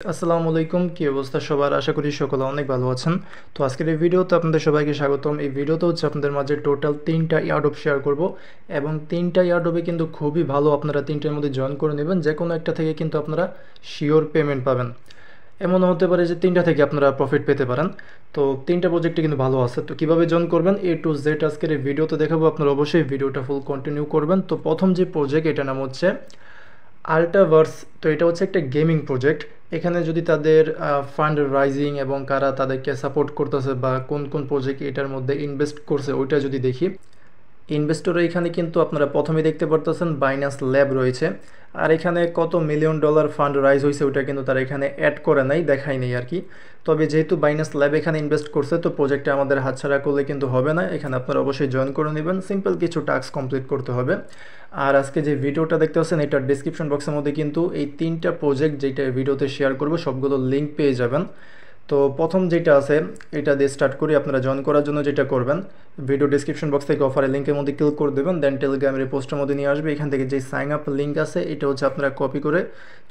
আসসালামু আলাইকুম, কি অবস্থা সবার? আশা করি সকলে অনেক ভালো আছেন। তো আজকের এই ভিডিওতে আপনাদের সবাইকে স্বাগতম। এই ভিডিওতে হচ্ছে আপনাদের মাঝে টোটাল 3টা ইয়ারড্রপ শেয়ার করব এবং 3টা ইয়ারড্রপে কিন্তু খুবই ভালো, আপনারা 3টার মধ্যে জয়েন করে নেবেন। যে কোনো একটা থেকে কিন্তু আপনারা শিওর পেমেন্ট পাবেন। এমনও হতে পারে যে 3টা থেকে আপনারা প্রফিট পেতে পারেন। তো 3টা প্রজেক্টে কিন্তু ভালো আছে। তো কীভাবে জয়েন করবেন A to Z আজকের এই ভিডিওতে দেখাবো। আপনারা অবশ্যই ভিডিওটা ফুল কন্টিনিউ করবেন। তো প্রথম যে প্রজেক্ট, এটার নাম হচ্ছে আল্টাভার্স। তো এটা হচ্ছে একটা গেমিং প্রজেক্ট। এখানে যদি তাদের ফান্ড রাইজিং এবং কারা তাদেরকে সাপোর্ট করতেছে বা কোন কোন প্রজেক্ট এটার মধ্যে ইনভেস্ট করছে ওইটা যদি দেখি, ইনভেস্টর এখানে কিন্তু আপনারা প্রথমে দেখতে পারতেছেন বাইন্যান্স ল্যাব রয়েছে। আর এখানে কত মিলিয়ন ডলার ফান্ড রাইজ হয়েছে ওইটা কিন্তু তারা এখানে অ্যাড করে নাই, দেখাই নেই আর কি। তবে যেহেতু বাইন্যান্স ল্যাব এখানে ইনভেস্ট করছে, তো প্রজেক্টটা আমাদের হাতছাড়া করলে কিন্তু হবে না। এখানে আপনারা অবশ্যই জয়েন করে নেবেন, সিম্পল কিছু টাস্ক কমপ্লিট করতে হবে। আর আজকে যে ভিডিওটা দেখতে পাচ্ছেন, এটার ডিসক্রিপশন বক্সের মধ্যে কিন্তু এই 3টা প্রজেক্ট যেটা ভিডিওতে শেয়ার করবো সবগুলো লিঙ্ক পেয়ে যাবেন। তো প্রথম যেটা আছে এটা দিয়ে স্টার্ট করি। আপনারা জয়েন করার জন্য যেটা করবেন, ভিডিও ডিসক্রিপশন বক্স থেকে অফারের লিঙ্কের মধ্যে ক্লিক করে দেবেন, দেন টেলিগ্রামের পোস্টের মধ্যে নিয়ে আসবে। এখান থেকে যে সাইন আপ লিঙ্ক আছে এটা হচ্ছে আপনারা কপি করে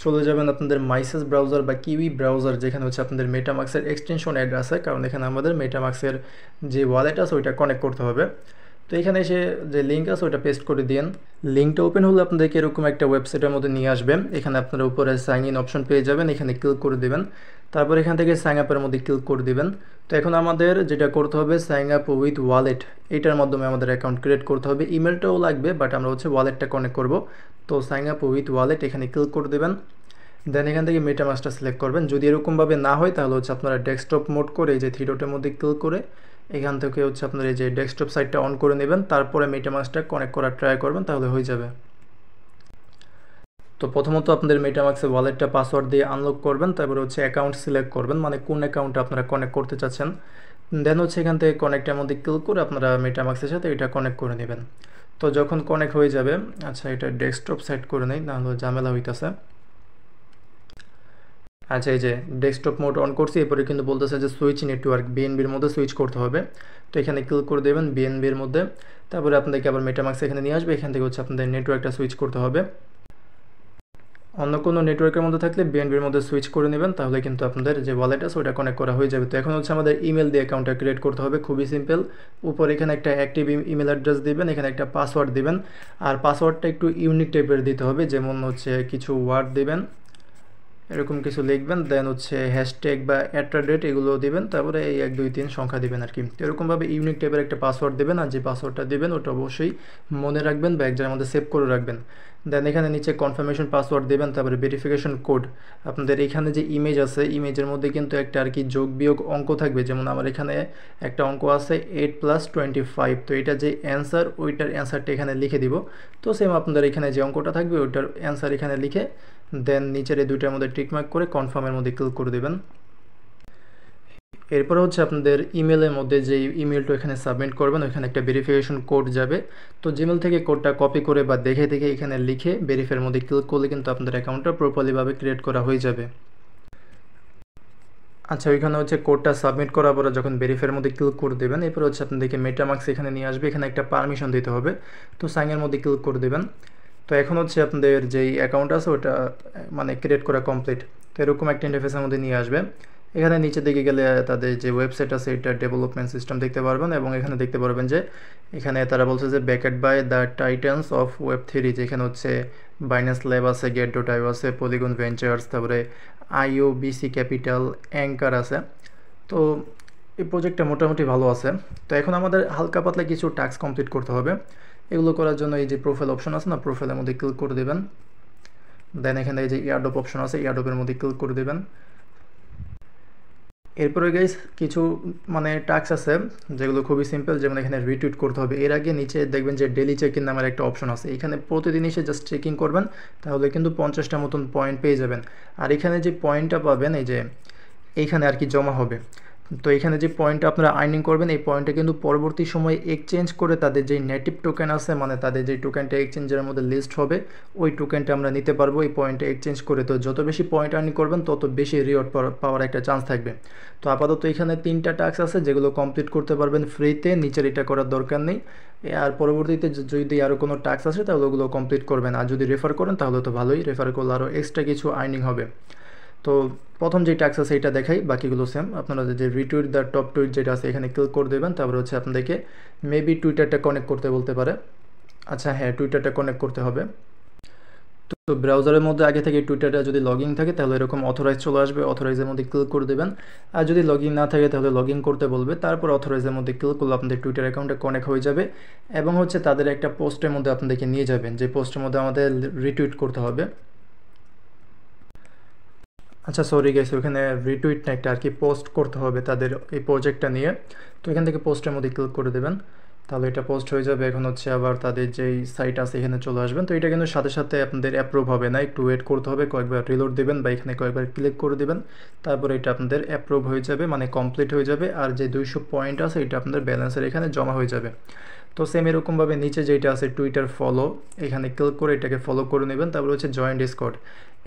চলে যাবেন আপনাদের মাইসেস ব্রাউজার বা কিউই ব্রাউজার, যেখানে হচ্ছে আপনাদের মেটামাক্সের এক্সটেনশন অ্যাড আছে, কারণ এখানে আমাদের মেটামাক্সের যে ওয়ালেট আছে ওইটা কানেক্ট করতে হবে। তো এখানে এসে যে লিঙ্ক আছে ওটা পেস্ট করে দিন। লিঙ্কটা ওপেন হলে আপনাদেরকে এরকম একটা ওয়েবসাইটের মধ্যে নিয়ে আসবে। এখানে আপনারা উপরে সাইন ইন অপশন পেয়ে যাবেন, এখানে ক্লিক করে দেবেন। তারপর এখান থেকে সাইন আপের মধ্যে ক্লিক করে দিবেন। তো এখন আমাদের যেটা করতে হবে, সাইন আপ উইথ ওয়ালেট, এটার মাধ্যমে আমাদের অ্যাকাউন্ট ক্রিয়েট করতে হবে। ইমেলটাও লাগবে, বাট আমরা হচ্ছে ওয়ালেটটা কানেক্ট করব। তো সাইন আপ উইথ ওয়ালেট এখানে ক্লিক করে দেবেন, দেন এখান থেকে মেটামাস্কটা সিলেক্ট করবেন। যদি এরকমভাবে না হয় তাহলে হচ্ছে আপনারা ডেস্কটপ মোড করে এই যে থ্রি ডটের মধ্যে ক্লিক করে এখান থেকে হচ্ছে আপনার এই যে ডেস্কটপ সাইটটা অন করে নেবেন, তারপরে মেটামাস্কটা কানেক্ট করার ট্রাই করবেন, তাহলে হয়ে যাবে। তো প্রথমত আপনাদের মেটামাক্সের ওয়ালেটটা পাসওয়ার্ড দিয়ে আনলক করবেন, তারপরে হচ্ছে অ্যাকাউন্ট সিলেক্ট করবেন, মানে কোন অ্যাকাউন্টে আপনারা কানেক্ট করতে চাচ্ছেন। দেন হচ্ছে এখান থেকে কানেক্টের মধ্যে ক্লিক করে আপনারা মেটামাক্সের সাথে এটা কানেক্ট করে নেবেন। তো যখন কানেক্ট হয়ে যাবে, আচ্ছা এটা ডেস্কটপ সেট করে নেই, নাহলে ঝামেলা হইতেছে। আচ্ছা এই যে ডেস্কটপ মোড অন করছি, এরপরে কিন্তু বলতেছে যে সুইচ নেটওয়ার্ক, বিএনবির মধ্যে সুইচ করতে হবে। তো এখানে ক্লিক করে দেবেন বিএনবির মধ্যে, তারপরে আপনাদেরকে আবার মেটামাক্স এখানে নিয়ে আসবে। এখান থেকে হচ্ছে আপনাদের নেটওয়ার্কটা সুইচ করতে হবে। অন্য কোনো নেটওয়ার্কের মধ্যে থাকলে বিএনবির মধ্যে সুইচ করে নেবেন, তাহলে কিন্তু আপনাদের যে ওয়ালেট আছে ওটা কানেক্ট করা হয়ে যাবে। তো এখন হচ্ছে আমাদের ইমেল দিয়ে অ্যাকাউন্টটা ক্রিয়েট করতে হবে, খুবই সিম্পল। উপর এখানে একটা অ্যাক্টিভ ইমেল অ্যাড্রেস দিবেন, এখানে একটা পাসওয়ার্ড দিবেন। আর পাসওয়ার্ডটা একটু ইউনিক টাইপের দিতে হবে, যেমন হচ্ছে কিছু ওয়ার্ড দিবেন, এরকম কিছু লিখবেন, দেন হচ্ছে হ্যাশট্যাগ বা @, এগুলো দিবেন, তারপরে এই 1 2 3 সংখ্যা দিবেন আর কি। এরকমভাবে ইউনিক টাইপের একটা পাসওয়ার্ড দেবেন, আর যে পাসওয়ার্ডটা দেবেন ওটা অবশ্যই মনে রাখবেন বা এক জায়গার মধ্যে সেভ করে রাখবেন। দেন এখানে নিচে কনফার্মেশন পাসওয়ার্ড দেবেন, তারপরে ভেরিফিকেশন কোড। আপনাদের এখানে যে ইমেজ আছে, ইমেজের মধ্যে কিন্তু একটা আর কি যোগ বিয়োগ অঙ্ক থাকবে, যেমন আমার এখানে একটা অঙ্ক আছে 8 + 25। তো এটা যে অ্যান্সার, ওইটার অ্যান্সারটা এখানে লিখে দিব। তো সেম আপনাদের এখানে যে অঙ্কটা থাকবে ওইটার অ্যান্সার এখানে লিখে দেন নিচের এই দুইটার মধ্যে টিকমার্ক করে কনফার্মের মধ্যে ক্লিক করে দেবেন। এরপর হচ্ছে আপনাদের ইমেলের মধ্যে যে ইমেলটা এখানে সাবমিট করবেন, ওইখানে একটা ভেরিফিকেশন কোড যাবে। তো জিমেল থেকে কোডটা কপি করে বা দেখে দেখে এখানে লিখে ভেরিফাইয়ের মধ্যে ক্লিক করলে কিন্তু আপনাদের অ্যাকাউন্টটা প্রপারলিভাবে ক্রিয়েট করা হয়ে যাবে। আচ্ছা ওইখানে হচ্ছে কোডটা সাবমিট করার পরে যখন ভেরিফাইয়ের মধ্যে ক্লিক করে দেবেন, এরপর হচ্ছে আপনাদেরকে মেটামাক্স এখানে নিয়ে আসবে, এখানে একটা পারমিশন দিতে হবে। তো সাইনের মধ্যে ক্লিক করে দেবেন। তো এখন হচ্ছে আপনাদের যেই অ্যাকাউন্ট আছে ওটা মানে ক্রিয়েট করা কমপ্লিট। তো এরকম একটা ইন্টারফেসের মধ্যে নিয়ে আসবে। এখানে নিচে দিকে গেলে তাদের যে ওয়েবসাইট আছে এটা ডেভেলপমেন্ট সিস্টেম দেখতে পারবেন, এবং এখানে দেখতে পারবেন যে এখানে তারা বলছে যে ব্যাকেড বাই দ্য টাইটান্স অফ ওয়েব3, যেখানে হচ্ছে বাইন্যান্স ল্যাব আছে, get.io আছে, পলিগন ভেঞ্চার্স, তারপরে IOBC ক্যাপিটাল, অ্যাঙ্কার আছে। তো এই প্রজেক্টটা মোটামুটি ভালো আছে। তো এখন আমাদের হালকা পাতলা কিছু টাস্ক কমপ্লিট করতে হবে। এগুলো করার জন্য এই যে প্রোফাইল অপশন আছে না, প্রোফাইলের মধ্যে ক্লিক করে দেবেন। দেন এখানে এই যে ইয়ারড্রপ অপশন আছে, ইয়ারড্রপের মধ্যে ক্লিক করে দেবেন। এরপরে গাইস কিছু মানে টাস্ক আছে যেগুলো খুবই সিম্পল, যেমন এখানে রিটুইট করতে হবে। এর আগে নিচে দেখবেন যে ডেলি চেক ইন নামের একটা অপশন আছে, এখানে প্রতিদিন এসে জাস্ট চেকিং করবেন, তাহলে কিন্তু 50টা মতন পয়েন্ট পেয়ে যাবেন। আর এখানে যে পয়েন্টটা পাবেন এই যে এইখানে আর কি জমা হবে। তো এখানে যে পয়েন্টটা আপনারা আর্নিং করবেন, এই পয়েন্টটা কিন্তু পরবর্তী সময়ে এক্সচেঞ্জ করে তাদের যেই নেটিভ টোকেন আছে, মানে তাদের যেই টোকেনটা এক্সচেঞ্জের মধ্যে লিস্ট হবে, ওই টোকেনটা আমরা নিতে পারবো এই পয়েন্টটা এক্সচেঞ্জ করে। তো যত বেশি পয়েন্ট আর্নিং করবেন তত বেশি রিওয়ার্ড পাওয়ার একটা চান্স থাকবে। তো আপাতত এখানে 3টা টাস্ক আছে যেগুলো কমপ্লিট করতে পারবেন ফ্রিতে, নিচের এটা করার দরকার নেই। আর পরবর্তীতে যদি আরও কোনো টাস্ক আসে তাহলে ওগুলো কমপ্লিট করবেন। আর যদি রেফার করেন তাহলে তো ভালোই, রেফার করলে আরও এক্সট্রা কিছু আর্নিং হবে। তো তো প্রথম যে টাস্ক আছে এটা দেখাই, বাকিগুলো সেম। আপনারা যে রিটুইট দ্য টপ টুইট যেটা আছে এখানে ক্লিক করে দেবেন। তারপরে হচ্ছে আপনাদেরকে মেবি টুইটারটা কানেক্ট করতে বলতে পারে। আচ্ছা হ্যাঁ, টুইটারটা কানেক্ট করতে হবে। তো ব্রাউজারের মধ্যে আগে থেকে টুইটারটা যদি লগইন থাকে তাহলে এরকম অথরাইজ চলে আসবে, অথরাইজের মধ্যে ক্লিক করে দেবেন। আর যদি লগইন না থাকে তাহলে লগইন করতে বলবে, তারপর অথরাইজের মধ্যে ক্লিক করলে আপনাদের টুইটার অ্যাকাউন্টে কানেক্ট হয়ে যাবে এবং হচ্ছে তাদের একটা পোস্টের মধ্যে আপনাদেরকে নিয়ে যাবেন, যে পোস্টের মধ্যে আমাদের রিটুইট করতে হবে। আচ্ছা সরি গাইস, ওখানে রিটুইট না, একটা আর কি পোস্ট করতে হবে তাদের এই প্রজেক্টটা নিয়ে। তো এখান থেকে পোস্টের মধ্যে ক্লিক করে দেবেন, তাহলে এটা পোস্ট হয়ে যাবে। এখন হচ্ছে আবার তাদের যেই সাইট আছে এখানে চলে আসবেন। তো এটা কিন্তু সাথে সাথে আপনাদের অ্যাপ্রুভ হবে না, একটু ওয়েট করতে হবে, কয়েকবার রিলোড দেবেন বা এখানে কয়েকবার ক্লিক করে দেবেন, তারপরে এটা আপনাদের অ্যাপ্রুভ হয়ে যাবে, মানে কমপ্লিট হয়ে যাবে। আর যে 200 পয়েন্ট আছে এটা আপনাদের ব্যালেন্সের এখানে জমা হয়ে যাবে। তো সেম এরকমভাবে নিচে যেটা আছে টুইটার ফলো, এখানে ক্লিক করে এটাকে ফলো করে নেবেন। তারপর হচ্ছে জয়েন ডিসকর্ড,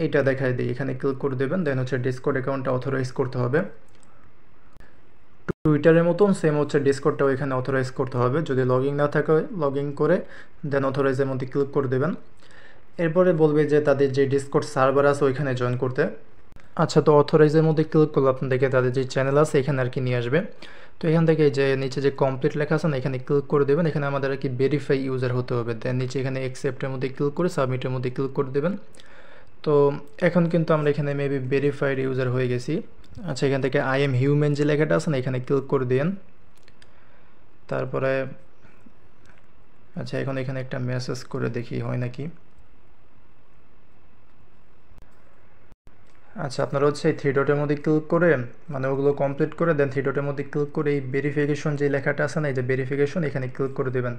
এইটা দেখায় দিই, এখানে ক্লিক করে দেবেন। দেন হচ্ছে ডিসকর্ড অ্যাকাউন্টটা অথরাইজ করতে হবে। টুইটারের মতন সেম হচ্ছে ডিসকর্ডটাও এখানে অথরাইজ করতে হবে। যদি লগইন না থাকে লগইন করে দেন অথরাইজের মধ্যে ক্লিক করে দেবেন। এরপরে বলবে যে তাদের যে ডিসকর্ড সার্ভার আছে ওইখানে জয়েন করতে। আচ্ছা, তো অথরাইজের মধ্যে ক্লিক করলে আপনাদেরকে তাদের যে চ্যানেল আছে এখানে আর কি নিয়ে আসবে। তো এখান থেকে যে নিচে যে কমপ্লিট লেখা আছে না, এখানে ক্লিক করে দেবেন। এখানে আমাদের আর কি ভেরিফাই ইউজার হতে হবে। দেন নিচে এখানে অ্যাকসেপ্টের মধ্যে ক্লিক করে সাবমিটের মধ্যে ক্লিক করে দেবেন। তো এখন কিন্তু আমরা এখানে মেবি ভেরিফাইড ইউজার হয়ে গেছি। আচ্ছা, এখান থেকে আই এম হিউম্যান যে লেখাটা আছে না এখানে ক্লিক করে দিন। তারপরে আচ্ছা, এখন এখানে একটা মেসেজ করে দেখি হয় নাকি। আচ্ছা, আপনারা হচ্ছে এই থ্রি ডটের মধ্যে ক্লিক করে মানে ওগুলো কমপ্লিট করে দেন থ্রি ডটের মধ্যে ক্লিক করে এই ভেরিফিকেশন যে লেখাটা আছে না, এই যে ভেরিফিকেশন এখানে ক্লিক করে দেবেন।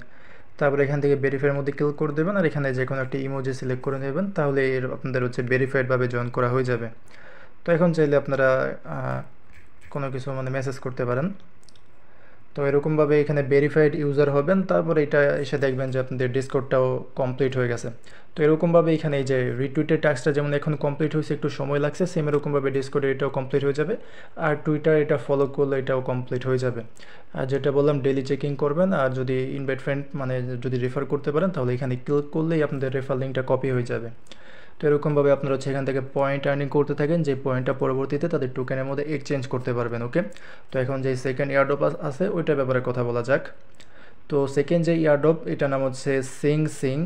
তারপরে এখান থেকে ভেরিফাইয়ের মধ্যে ক্লিক করে দেবেন আর এখানে যে কোনো একটা ইমোজি সিলেক্ট করে নেবেন, তাহলে এর আপনাদের হচ্ছে ভেরিফাইডভাবে জয়েন করা হয়ে যাবে। তো এখন চাইলে আপনারা কোনো কিছু মানে মেসেজ করতে পারেন। তো এরকমভাবে এখানে ভেরিফাইড ইউজার হবেন, তারপরে এটা এসে দেখবেন যে আপনাদের ডিসকর্ডটাও কমপ্লিট হয়ে গেছে। তো এরকমভাবে এখানে এই যে রিটুইটের টাস্কটা যেমন এখন কমপ্লিট হয়েছে, একটু সময় লাগছে, সেম এরকমভাবে ডিসকর্ডে এটাও কমপ্লিট হয়ে যাবে। আর টুইটার এটা ফলো করলে এটাও কমপ্লিট হয়ে যাবে। আর যেটা বললাম ডেলি চেকিং করবেন, আর যদি ইনভাইট ফ্রেন্ড মানে যদি রেফার করতে পারেন তাহলে এখানে ক্লিক করলেই আপনাদের রেফার লিঙ্কটা কপি হয়ে যাবে। তো এরকমভাবে আপনারা হচ্ছে এখান থেকে পয়েন্ট আর্নিং করতে থাকেন, যে পয়েন্টটা পরবর্তীতে তাদের টোকেনের মধ্যে এক্সচেঞ্জ করতে পারবেন। ওকে, তো এখন যে সেকেন্ড এয়ারড্রপ আছে ওইটার ব্যাপারে কথা বলা যাক। তো সেকেন্ড যে এয়ারড্রপ এটার নাম হচ্ছে সিং।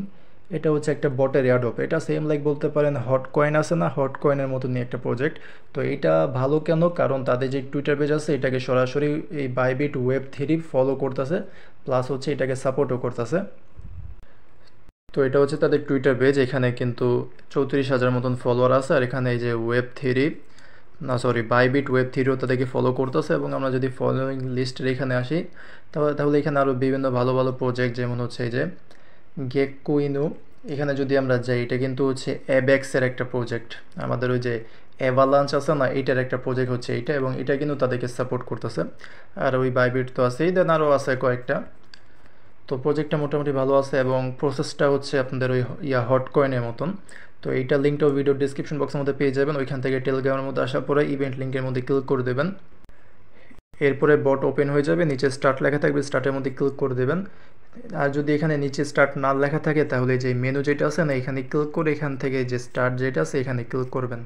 এটা হচ্ছে একটা বটের এয়ারড্রপ। এটা সেম লাইক বলতে পারেন হট কয়েন আছে না, হট কয়েনের মতনই একটা প্রজেক্ট। তো এটা ভালো কেন, কারণ তাদের যে টুইটার পেজ আছে এটাকে সরাসরি এই বাইবিট ওয়েব3 ফলো করতেছে, প্লাস হচ্ছে এটাকে সাপোর্টও করতেছে। তো এটা হচ্ছে তাদের টুইটার পেজ, এখানে কিন্তু 34,000 মতন ফলোয়ার আছে। আর এখানে এই যে বাইবিট ওয়েব3ও তাদেরকে ফলো করতেছে। এবং আমরা যদি ফলোয়িং লিস্টের এখানে আসি তাহলে এখানে আরও বিভিন্ন ভালো ভালো প্রজেক্ট, যেমন হচ্ছে এই যে গেককুইনো, এখানে যদি আমরা যাই এটা কিন্তু হচ্ছে অ্যাবেক্সের একটা প্রজেক্ট। আমাদের ওই যে অ্যাভালাঞ্চ আছে না, এইটার একটা প্রজেক্ট হচ্ছে এইটা, এবং এটা কিন্তু তাদেরকে সাপোর্ট করতেছে। আর ওই বাইবিট তো আছেই, দেন আরও আছে কয়েকটা। তো প্রজেক্টটা মোটামুটি ভালো আছে এবং প্রসেসটা হচ্ছে আপনাদের ওই হট কয়েনের মতন। তো এইটা লিঙ্কটাও ভিডিও ডিসক্রিপশন বক্সের মধ্যে পেয়ে যাবেন। ওইখান থেকে টেলিগ্রামের মধ্যে আসার পরে ইভেন্ট লিঙ্কের মধ্যে ক্লিক করে দেবেন। এরপরে বট ওপেন হয়ে যাবে, নিচে স্টার্ট লেখা থাকবে, স্টার্টের মধ্যে ক্লিক করে দেবেন। আর যদি এখানে নিচে স্টার্ট না লেখা থাকে তাহলে যে মেনু যেটা আছে না এখানে ক্লিক করে এখান থেকে যে স্টার্ট যেটা আছে এখানে ক্লিক করবেন।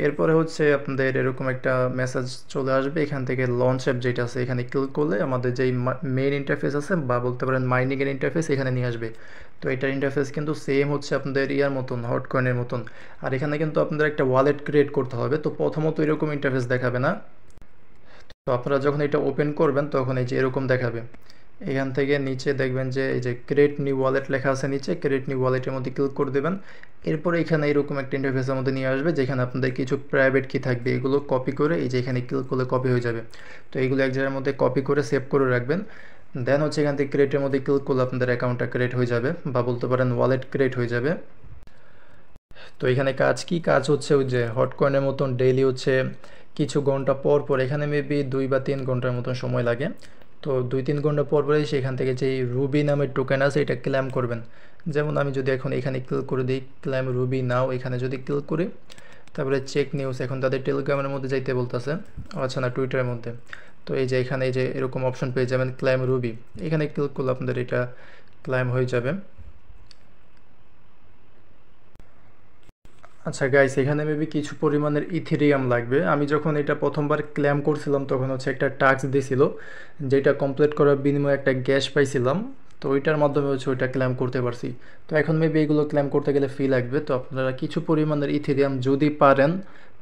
এরপরে হচ্ছে আপনাদের এরকম একটা মেসেজ চলে আসবে, এখান থেকে লঞ্চ অ্যাপ যেটা আছে এখানে ক্লিক করলে আমাদের যেই মেইন ইন্টারফেস আছে বা বলতে পারেন মাইনিংয়ের ইন্টারফেস এখানে নিয়ে আসবে। তো এটার ইন্টারফেস কিন্তু সেম হচ্ছে আপনাদের ইয়ার মতন, হট কয়েনের মতন। আর এখানে কিন্তু আপনাদের একটা ওয়ালেট ক্রিয়েট করতে হবে। তো প্রথমত এরকম ইন্টারফেস দেখাবে না, তো আপনারা যখন এটা ওপেন করবেন তখন এই যে এরকম দেখাবে। এখান থেকে নিচে দেখবেন যে এই যে ক্রিয়েট নিউ ওয়ালেট লেখা আছে, নিচে ক্রিয়েট নিউ ওয়ালেটের মধ্যে ক্লিক করে দেবেন। এরপরে এখানে এরকম একটা ইন্টারফেসের মধ্যে নিয়ে আসবে, যেখানে আপনাদের কিছু প্রাইভেট কি থাকবে, এগুলো কপি করে এই যে এখানে ক্লিক করলে কপি হয়ে যাবে। তো এইগুলো এক জায়গার মধ্যে কপি করে সেভ করে রাখবেন। দেন হচ্ছে এখান থেকে ক্রিয়েটের মধ্যে ক্লিক করলে আপনাদের অ্যাকাউন্টটা ক্রিয়েট হয়ে যাবে, বা বলতে পারেন ওয়ালেট ক্রিয়েট হয়ে যাবে। তো এখানে কাজ কি, কাজ হচ্ছে ওই যে হট কয়েনের মতন ডেইলি হচ্ছে কিছু ঘন্টা পর পর, এখানে মেবি 2 বা 3 ঘন্টার মতন সময় লাগে। তো 2-3 ঘন্টা পর পরে সেখান থেকে যে রুবি নামের টোকেন আছে এটা ক্লেম করবেন। যেমন আমি যদি এখন এখানে ক্লিক করে দিই ক্লেম রুবি নাও, এখানে যদি ক্লিক করি তারপরে চেক নিউজ, এখন তাদের টেলিগ্রামের মধ্যে যাইতে বলতেছে, আচ্ছা না টুইটারের মধ্যে। তো এই যে এখানে এই যে এরকম অপশন পেয়ে যাবেন ক্লেম রুবি, এখানে ক্লিক করলে আপনাদের এটা ক্লেম হয়ে যাবে। আচ্ছা গাইস, এখানে মেবি কিছু পরিমাণের ইথেরিয়াম লাগবে। আমি যখন এটা প্রথমবার ক্লেম করছিলাম তখন হচ্ছে একটা টাস্ক দিছিল, যেটা কমপ্লিট করার বিনিময়ে একটা গ্যাস পাইছিলাম। তো ওইটার মাধ্যমে হচ্ছে ওইটা ক্লেম করতে পারছি। তো এখন মেবি এগুলো ক্লেম করতে গেলে ফি লাগবে। তো আপনারা কিছু পরিমাণের ইথেরিয়াম যদি পারেন,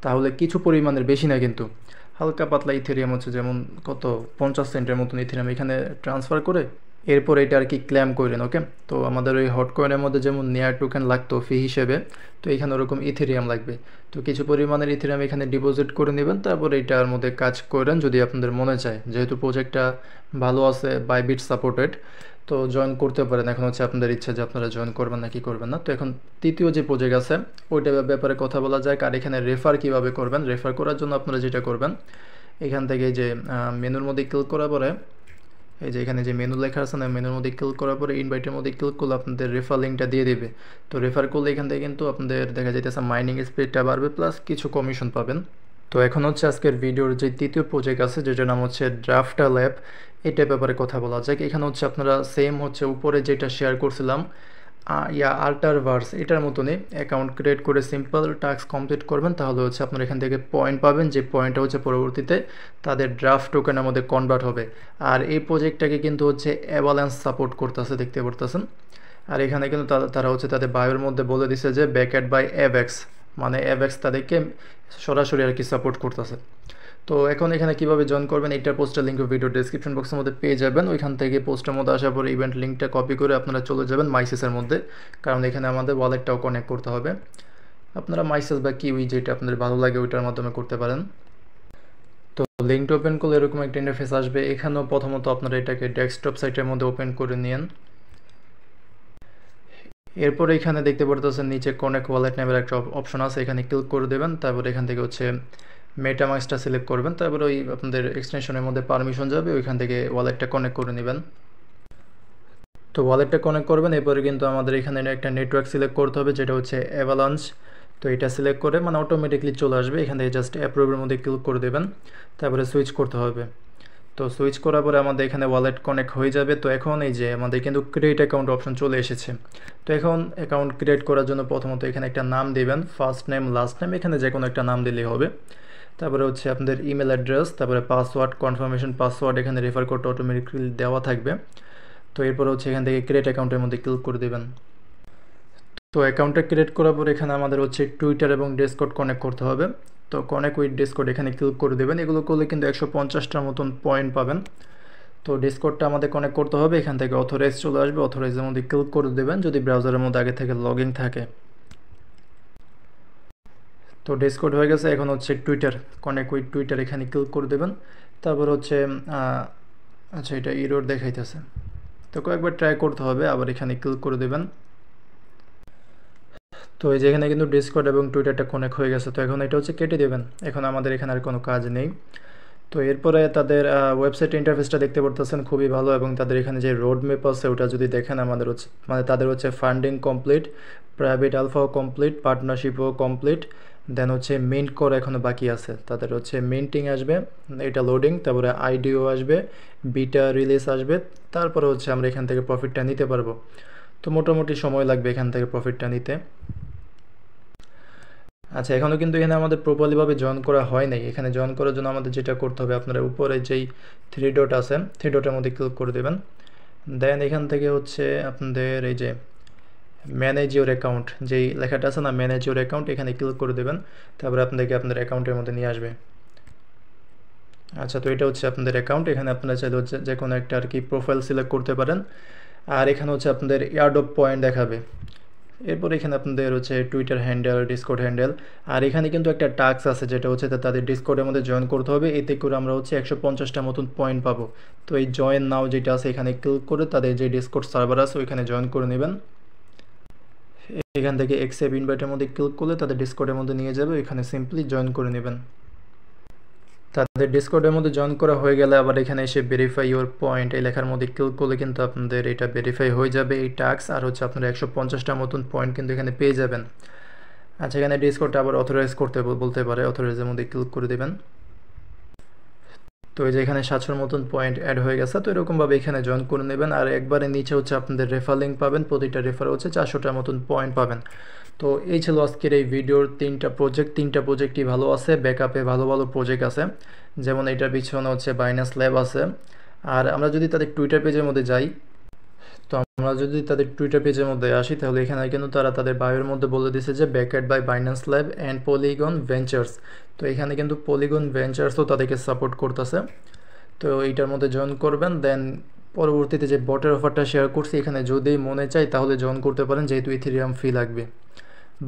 তাহলে কিছু পরিমাণের, বেশি না কিন্তু, হালকা পাতলা ইথেরিয়াম হচ্ছে যেমন কত 50 সেন্টের মতন ইথেরিয়াম এখানে ট্রান্সফার করে এরপর এটা আর কি ক্লেম করেন। ওকে, তো আমাদের ওই হট কয়েনের মধ্যে যেমন নেয়ার টোকেন লাগতো ফি হিসেবে, তো এখানে ওরকম ইথেরিয়াম লাগবে। তো কিছু পরিমাণের ইথেরিয়াম এখানে ডিপোজিট করে নেবেন, তারপর এটার মধ্যে কাজ করেন যদি আপনাদের মনে চায়। যেহেতু প্রজেক্টটা ভালো আছে, বাইবিট সাপোর্টেড, তো জয়েন করতে পারেন। এখন হচ্ছে আপনাদের ইচ্ছা যে আপনারা জয়েন করবেন না কি করবেন না। তো এখন তৃতীয় যে প্রজেক্ট আছে ওইটার ব্যাপারে কথা বলা যায়। আর এখানে রেফার কিভাবে করবেন, রেফার করার জন্য আপনারা যেটা করবেন, এখান থেকে যে মেনুর মধ্যে ক্লিক করার পরে এই যে এখানে যে মেনু লেখা আছে না, মেনুর মধ্যে ক্লিক করার পরে ইনভাইটের মধ্যে ক্লিক করলে আপনাদের রেফার লিঙ্কটা দিয়ে দেবে। তো রেফার করলে এখান থেকে কিন্তু আপনাদের দেখা যাইতেছে মাইনিং স্পিডটা বাড়বে, প্লাস কিছু কমিশন পাবেন। তো এখন হচ্ছে আজকের ভিডিওর যে তৃতীয় প্রজেক্ট আছে, যেটার নাম হচ্ছে ড্রাফটা ল্যাব, এটার ব্যাপারে কথা বলা যাক। এখানে হচ্ছে আপনারা সেম হচ্ছে উপরে যেটা শেয়ার করছিলাম আল্টারভার্স, এটার মতনই অ্যাকাউন্ট ক্রিয়েট করে সিম্পল টাস্ক কমপ্লিট করবেন। তাহলে হচ্ছে আপনারা এখান থেকে পয়েন্ট পাবেন, যে পয়েন্টটা হচ্ছে পরবর্তীতে তাদের ড্রাফট টোকেনের মধ্যে কনভার্ট হবে। আর এই প্রজেক্টটাকে কিন্তু হচ্ছে অ্যাভালান্স সাপোর্ট করতেছে, দেখতে পারতেছেন। আর এখানে কিন্তু তারা হচ্ছে তাদের বায়োর মধ্যে বলে দিছে যে ব্যাকড বাই অ্যাভেক্স, মানে অ্যাভেক্স তাদেরকে সরাসরি আর কি সাপোর্ট করতেছে। তো এখন এখানে কীভাবে জয়েন করবেন, এইটার পোস্টের লিঙ্ক ভিডিও ডেসক্রিপশন বক্সের মধ্যে পেয়ে যাবেন। ওইখান থেকে পোস্টের মধ্যে আসার পরে ইভেন্ট লিঙ্কটা কপি করে আপনারা চলে যাবেন মাইসেসের মধ্যে, কারণ এখানে আমাদের ওয়ালেটটাও কানেক্ট করতে হবে। আপনারা মাইসেস বা কিউই যেটা আপনাদের ভালো লাগে ওইটার মাধ্যমে করতে পারেন। তো লিঙ্কটা ওপেন করলে এরকম একটা ইন্টারফেস আসবে। এখানেও প্রথমত আপনারা এটাকে ডেস্কটপ সাইটের মধ্যে ওপেন করে নিন। এরপর এখানে দেখতে পারতেছেন নিচে কানেক্ট ওয়ালেট নামের একটা অপশন আছে, এখানে ক্লিক করে দেবেন। তারপর এখান থেকে হচ্ছে মেটামাস্কটা সিলেক্ট করবেন, তারপর ওই আপনাদের এক্সটেনশনের মধ্যে পারমিশন যাবে, ওইখান থেকে ওয়ালেটটা কানেক্ট করে নেবেন। তো ওয়ালেটটা কানেক্ট করবেন, এরপরে কিন্তু আমাদের এখানে একটা নেটওয়ার্ক সিলেক্ট করতে হবে, যেটা হচ্ছে অ্যাভালাঞ্চ। তো এটা সিলেক্ট করে মানে অটোমেটিকলি চলে আসবে, এখান থেকে জাস্ট অ্যাপ্রুভের মধ্যে ক্লিক করে দেবেন, তারপরে সুইচ করতে হবে। তো সুইচ করার পরে আমাদের এখানে ওয়ালেট কানেক্ট হয়ে যাবে। তো এখন এই যে আমাদের কিন্তু ক্রিয়েট অ্যাকাউন্ট অপশন চলে এসেছে। তো এখন অ্যাকাউন্ট ক্রিয়েট করার জন্য প্রথমত এখানে একটা নাম দেবেন, ফার্স্ট নেম লাস্ট নেম, এখানে যে কোনো একটা নাম দিলেই হবে। তারপরে হচ্ছে আপনাদের ইমেল অ্যাড্রেস, তারপরে পাসওয়ার্ড, কনফার্মেশন পাসওয়ার্ড, এখানে রেফার কোডটা অটোমেটিক্যালি দেওয়া থাকবে। তো এরপর হচ্ছে এখান থেকে ক্রিয়েট অ্যাকাউন্টের মধ্যে ক্লিক করে দেবেন। তো অ্যাকাউন্টটা ক্রিয়েট করার পর এখানে আমাদের হচ্ছে টুইটার এবং ডিসকর্ড কানেক্ট করতে হবে। তো কানেক্ট উইথ ডিসকর্ড এখানে ক্লিক করে দেবেন। এগুলো করলে কিন্তু 150টার মতন পয়েন্ট পাবেন। তো ডিসকর্ডটা আমাদের কানেক্ট করতে হবে, এখান থেকে অথরাইজ চলে আসবে, অথরাইজের মধ্যে ক্লিক করে দেবেন যদি ব্রাউজারের মধ্যে আগে থেকে লগ ইন থাকে। তো ডিসকর্ড হয়ে গেছে, এখন হচ্ছে টুইটার, কানেক্ট উইথ টুইটার, এখানে ক্লিক করে দেবেন। তারপর হচ্ছে আচ্ছা এটা ইরোর দেখাইতেছে, তো কয়েকবার ট্রাই করতে হবে, আবার এখানে ক্লিক করে দেবেন। তো এই যে এখানে কিন্তু ডিসকর্ড এবং টুইটারটা কানেক্ট হয়ে গেছে। তো এখন এটা হচ্ছে কেটে দেবেন, এখন আমাদের এখানে আর কোনো কাজ নেই। তো এরপরে তাদের ওয়েবসাইট ইন্টারফেসটা দেখতে পারতেছেন, খুবই ভালো। এবং তাদের এখানে যে রোড ম্যাপ আছে ওটা যদি দেখেন, আমাদের হচ্ছে মানে তাদের হচ্ছে ফান্ডিং কমপ্লিট, প্রাইভেট আলফাও কমপ্লিট, পার্টনারশিপও কমপ্লিট, দেন হচ্ছে মিন্ট করা এখনও বাকি আছে। তাদের হচ্ছে মিন্টিং আসবে, এটা লোডিং, তারপরে আইডিও আসবে, বিটা রিলিজ আসবে, তারপরে হচ্ছে আমরা এখান থেকে প্রফিটটা নিতে পারবো। তো মোটামুটি সময় লাগবে এখান থেকে প্রফিটটা নিতে। আচ্ছা, এখনও কিন্তু এখানে আমাদের প্রপারলিভাবে জয়েন করা হয় নাই। এখানে জয়েন করার জন্য আমাদের যেটা করতে হবে, আপনারা উপরে যেই থ্রি ডট আছে, থ্রি ডটের মধ্যে ক্লিক করে দেবেন। দেন এখান থেকে হচ্ছে আপনাদের এই যে ম্যানেজ ইউর অ্যাকাউন্ট, যেই লেখাটা আছে না, ম্যানেজ ইউর অ্যাকাউন্ট, এখানে ক্লিক করে দেবেন। তারপরে আপনাদেরকে আপনাদের অ্যাকাউন্টের মধ্যে নিয়ে আসবে। আচ্ছা, তো এটা হচ্ছে আপনাদের অ্যাকাউন্ট। এখানে আপনারা চাইলে হচ্ছে যে কোনো একটা আর কি প্রোফাইল সিলেক্ট করতে পারেন। আর এখানে হচ্ছে আপনাদের এয়ারড্রপ পয়েন্ট দেখাবে। এরপর এখানে আপনাদের হচ্ছে টুইটার হ্যান্ডেল, ডিসকর্ড হ্যান্ডেল। আর এখানে কিন্তু একটা টাস্ক আছে, যেটা হচ্ছে তাদের ডিসকর্ডের মধ্যে জয়েন করতে হবে, এতে করে আমরা হচ্ছে 150টা মতন পয়েন্ট পাবো। তো এই জয়েন নাও যেটা আছে, এখানে ক্লিক করে তাদের যে ডিসকর্ড সার্ভার আছে ওইখানে জয়েন করে নেবেন। এখান থেকে অ্যাকসেপ্ট ইনভাইটের মধ্যে ক্লিক করলে তাদের ডিসকর্ডের মধ্যে নিয়ে যাবে, এখানে সিম্পলি জয়েন করে নেবেন। তাদের ডিসকর্ডের মধ্যে জয়েন করা হয়ে গেলে আবার এখানে এসে ভেরিফাই ইউর পয়েন্ট এই লেখার মধ্যে ক্লিক করলে কিন্তু আপনাদের এটা ভেরিফাই হয়ে যাবে এই টাস্ক। আর হচ্ছে আপনারা 150টার মতন পয়েন্ট কিন্তু এখানে পেয়ে যাবেন। আচ্ছা, এখানে ডিসকর্ডটা আবার অথরাইজ করতে বলতে পারে, অথরাইজের মধ্যে ক্লিক করে দেবেন। তো এই যে এখানে 700 মতন পয়েন্ট অ্যাড হয়ে গেছে। তো এরকমভাবে এখানে জয়েন করে নেবেন। আর একবারে নিচে হচ্ছে আপনাদের রেফার লিঙ্ক পাবেন, প্রতিটা রেফার হচ্ছে 400টার মতন পয়েন্ট পাবেন। তো এই ছিল আজকের এই ভিডিওর 3টা প্রজেক্টই ভালো আছে, ব্যাকআপে ভালো ভালো প্রজেক্ট আছে। যেমন এটার পিছনে হচ্ছে বাইন্যান্স ল্যাব আছে। আর আমরা যদি তাদের টুইটার পেজের মধ্যে যাই, তো আমরা যদি তাদের টুইটার পেজের মধ্যে আসি, তাহলে এখানে কিন্তু তারা তাদের বায়োর মধ্যে বলে দিয়েছে যে backup by Binance lab and Polygon ventures. তো এখানে কিন্তু পলিগন ভেঞ্চার্সও তাদেরকে সাপোর্ট করতেছে। তো এইটার মধ্যে জয়েন করবেন। দেন পরবর্তীতে যে বটের অফারটা শেয়ার করছি, এখানে যদি মনে চাই তাহলে জয়েন করতে পারেন, যেহেতু ইথেরিয়াম ফি লাগবে।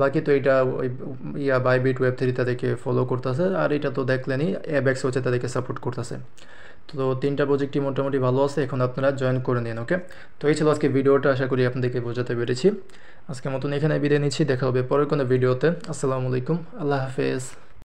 বাকি তো এটা ওই বাইবিট ওয়েব3 তাদেরকে ফলো করতেছে। আর এটা তো দেখলেনই, অ্যাবেক্স হচ্ছে তাদেরকে সাপোর্ট করতেছে। তো 3টা প্রজেক্টই মোটামুটি ভালো আছে, এখন আপনারা জয়েন করে নিন। ওকে, তো এই ছিল আজকে ভিডিওটা, আশা করি আপনাদেরকে বোঝাতে পেরেছি। আজকের মতন এখানে বিদায় নিচ্ছি, দেখা হবে পরের কোনো ভিডিওতে। আসসালামু আলাইকুম, আল্লাহ হাফেজ।